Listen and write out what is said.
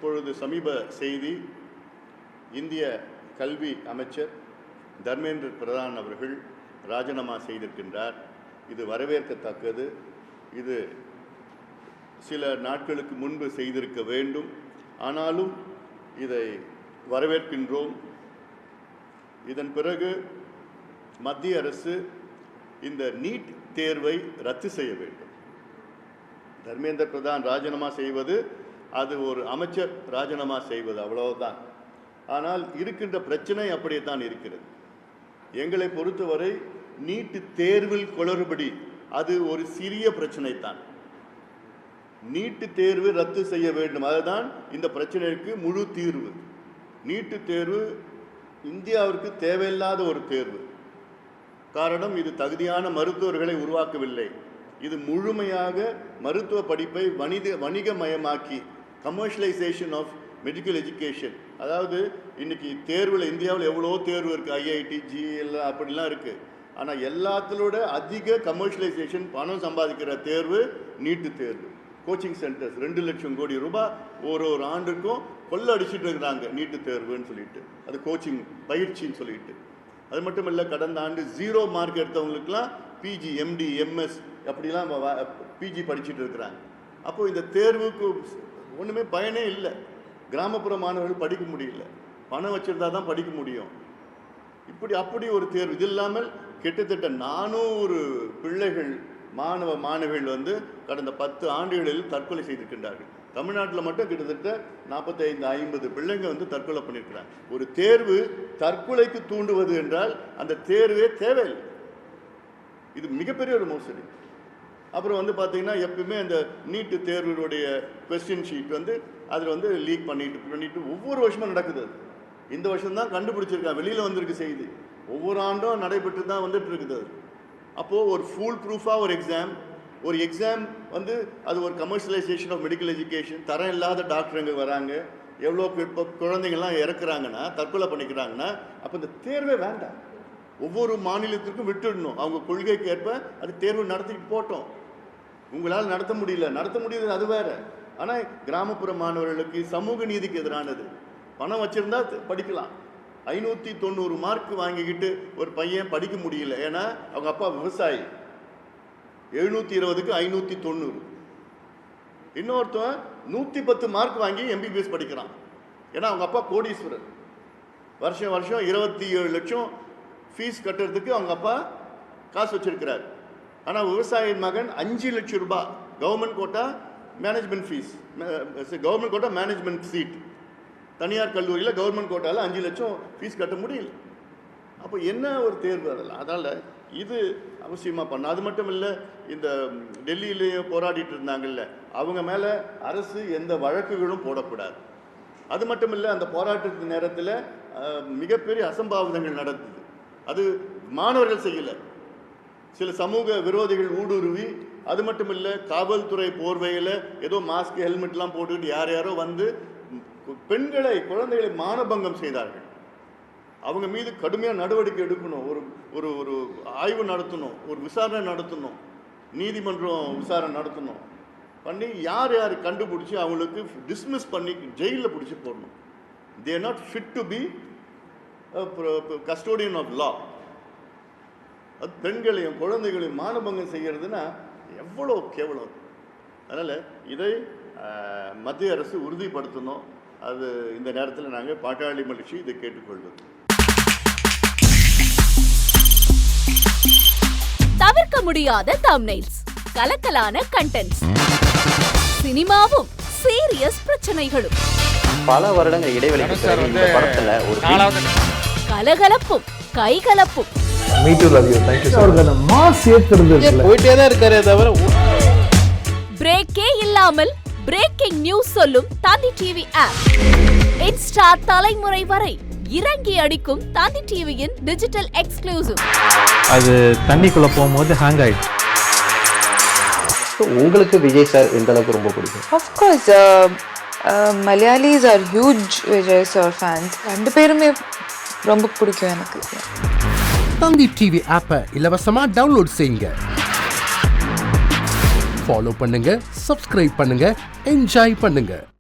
இப்பொழுது சமீப செய்தி, இந்திய கல்வி அமைச்சர் தர்மேந்திர பிரதான் அவர்கள் ராஜினாமா செய்திருக்கின்றார். இது வரவேற்கத்தக்கது. இது சில நாட்களுக்கு முன்பு செய்திருக்க வேண்டும். ஆனாலும் இதை வரவேற்கின்றோம். இதன் பிறகு மத்திய அரசு இந்த நீட் தேர்வை ரத்து செய்ய வேண்டும். தர்மேந்திர பிரதான் ராஜினாமா செய்வது அது ஒரு அமைச்சர் ராஜினாமா செய்வது, அவ்வளவுதான். ஆனால் இருக்கின்ற பிரச்சனை அப்படியேதான் இருக்கிறது. எங்களை பொறுத்தவரை நீட் தேர்வில் குளறுபடி அது ஒரு சிறிய பிரச்சனை தான். நீட்டு தேர்வு ரத்து செய்ய வேண்டும், அதுதான் இந்த பிரச்சனைக்கு முழு தீர்வு. நீட்டு தேர்வு இந்தியாவிற்கு தேவையில்லாத ஒரு தேர்வு. காரணம், இது தகுதியான மருத்துவர்களை உருவாக்கவில்லை. இது முழுமையாக மருத்துவ படிப்பை வணிகமயமாக்கி கமர்ஷியலைசேஷன் ஆஃப் மெடிக்கல் எஜுகேஷன். அதாவது இன்னைக்கு தேர்வில் இந்தியாவில் எவ்வளோ தேர்வு இருக்குது, ஐஐடி, ஜிஎல் அப்படிலாம் இருக்குது. ஆனால் எல்லாத்திலோட அதிக கமர்ஷியலைசேஷன், பணம் சம்பாதிக்கிற தேர்வு நீட்டு தேர்வு. கோச்சிங் சென்டர்ஸ் 2 லட்சம் கோடி ரூபாய் ஒரு ஆண்டுக்கும் கொள்ள அடிச்சுட்டு இருக்கிறாங்க நீட்டு தேர்வுன்னு சொல்லிட்டு. அது கோச்சிங் பயிற்சின்னு சொல்லிட்டு. அது மட்டும் இல்லை, கடந்த ஆண்டு 0 மார்க் எடுத்தவங்களுக்குலாம் பிஜி, எம்டி, எம்எஸ் அப்படிலாம் பிஜி படிச்சுட்டு இருக்கிறாங்க. அப்போது இந்த தேர்வுக்கு ஒன்றுமே பயனே இல்லை. கிராமப்புற மாணவர்கள் படிக்க முடியல, பணம் வச்சுருந்தா தான் படிக்க முடியும். அப்படி ஒரு தேர்வு. இது இல்லாமல் கிட்டத்தட்ட 400 பிள்ளைகள், மாணவிகள் கடந்த 10 ஆண்டுகளில் தற்கொலை செய்திருக்கின்றார்கள். தமிழ்நாட்டில் மட்டும் கிட்டத்தட்ட 45-50 பிள்ளைங்க தற்கொலை பண்ணியிருக்கிறாங்க. ஒரு தேர்வு தற்கொலைக்கு தூண்டுவது என்றால் அந்த தேர்வே தேவையில்லை. இது மிகப்பெரிய ஒரு மோசடி. அப்புறம் பார்த்தீங்கன்னா, எப்பவுமே அந்த நீட்டு தேர்வுடைய கொஸ்டின் ஷீட் அதில் லீக் பண்ணிட்டு ஒவ்வொரு வருஷமும் நடக்குது. அது இந்த வருஷம் தான் கண்டுபிடிச்சிருக்கா, வெளியில் வந்திருக்கு செய்தி. ஒவ்வொரு ஆண்டும் நடைபெற்று தான் வந்துட்டு இருக்குது. அப்போது ஒரு ஃபுல் ப்ரூஃபாக ஒரு எக்ஸாம் அது ஒரு கமர்ஷியலைசேஷன் ஆஃப் மெடிக்கல் எஜுகேஷன். தரம் இல்லாத டாக்டருங்க வராங்க, எவ்வளோ குழந்தைங்கள்லாம் இறக்குறாங்கன்னா, தற்கொலை பண்ணிக்கிறாங்கன்னா, அப்போ இந்த தேர்வே வேண்டாம். ஒவ்வொரு மாநிலத்திற்கும் விட்டுடணும். அவங்க கொள்கைக்கு ஏற்ப அது தேர்வு நடத்திட்டு போட்டோம். உங்களால் நடத்த முடியுது, அது வேற. ஆனால் கிராமப்புற மாணவர்களுக்கு சமூக நீதிக்கு எதிரானது. பணம் வச்சிருந்தா படிக்கலாம். 590 மார்க் வாங்கிக்கிட்டு ஒரு பையன் படிக்க முடியல, ஏன்னா அவங்க அப்பா விவசாயி. 720க்கு 590. இன்னொருத்தன் 110 மார்க் வாங்கி எம்பிபிஎஸ் படிக்கிறான், ஏன்னா அவங்க அப்பா கோடீஸ்வரர். வருஷம் 27 லட்சம் ஃபீஸ் கட்டுறதுக்கு அவங்க அப்பா காசு வச்சிருக்கிறார். ஆனால் விவசாயியின் மகன் 5 லட்சம் ரூபாய் government quota management fees, government quota management seat. தனியார் கல்லூரியில் கவர்மெண்ட் கோட்டாவில் 5 லட்சம் ஃபீஸ் கட்ட முடியல. அப்போ என்ன ஒரு தேர்வு அதெல்லாம். அதனால் இது அவசியமாக பண்ண. அது மட்டும் இல்லை, இந்த டெல்லியிலேயே போராடிட்டு இருந்தாங்கல்ல, அவங்க மேலே அரசு எந்த வழக்குகளும் போடக்கூடாது. அது மட்டும் இல்லை, அந்த போராட்டத்தின் நேரத்தில் மிகப்பெரிய அசம்பாவிதங்கள் நடந்தது. அது மாணவர்கள் செய்யலை, சில சமூக விரோதிகள் ஊடுருவி. அது மட்டும் இல்லை, காவல்துறை போர்வையில் ஏதோ மாஸ்க், ஹெல்மெட்லாம் போட்டுக்கிட்டு யாரோ பெண்களை, குழந்தைகளை மானபங்கம் செய்தார்கள். அவங்க மீது கடுமையாக நடவடிக்கை எடுக்கணும். ஒரு ஒரு ஆய்வு நடத்தணும், ஒரு விசாரணை நடத்தணும், நீதிமன்றம் விசாரணை நடத்தணும். பண்ணி யார் கண்டுபிடிச்சி அவங்களுக்கு டிஸ்மிஸ் பண்ணி ஜெயிலில் பிடிச்சி போடணும். They are not fit to be custodian of law. அது பெண்களையும் குழந்தைகளையும் மானபங்கம் செய்கிறதுனா எவ்வளோ கேவலம். அதனால் இதை மத்திய அரசு உறுதிப்படுத்தணும். அது இந்த நேரத்தில் நாங்கள் பாட்டாளி மகிழ்ச்சி இதை கேட்டுக்கொள்வது. தவிர்க்க முடியாத தம்ப்நெயில்ஸ், கலக்கலான கண்டென்ட்ஸ், சினிமாவும் சீரியஸ் பிரச்சனைகளும், பல வருடங்கள் இடைவெளிக்கு பிறகு இந்த படத்துல ஒரு கலகலப்பும் கைகலப்பும். Me too, love you. Thank you so much. Mass ஏத்துறது இல்ல, போயிட்டே தான் இருக்காரே தவிர பிரேக்கே இல்லாமல் பிரேக்கிங் நியூஸ் சொல்லும் தந்தி டிவி ஆப். இன்ஸ்டா தலைமுறை வரை இறங்கி அடிக்கும் தந்தி டிவியின் டிஜிட்டல் எக்ஸ்க்ளூசிவ். அது தண்ணிக்குள்ள போகும்போது ஹேங் ஆயிடுச்சு. உங்களுக்கு விஜய் சார் எந்த அளவுக்கு ரொம்ப பிடிக்கும்? Of course, Malayalis are huge Vijay sir fans. ரெண்டு பேருமே ரொம்ப பிடிக்கும் எனக்கு. தந்தி டிவி ஆப்பை இலவசமா டவுன்லோட் செய்யுங்க. ஃபாலோ பண்ணுங்க, சப்ஸ்கிரைப் பண்ணுங்க, என்ஜாய் பண்ணுங்க.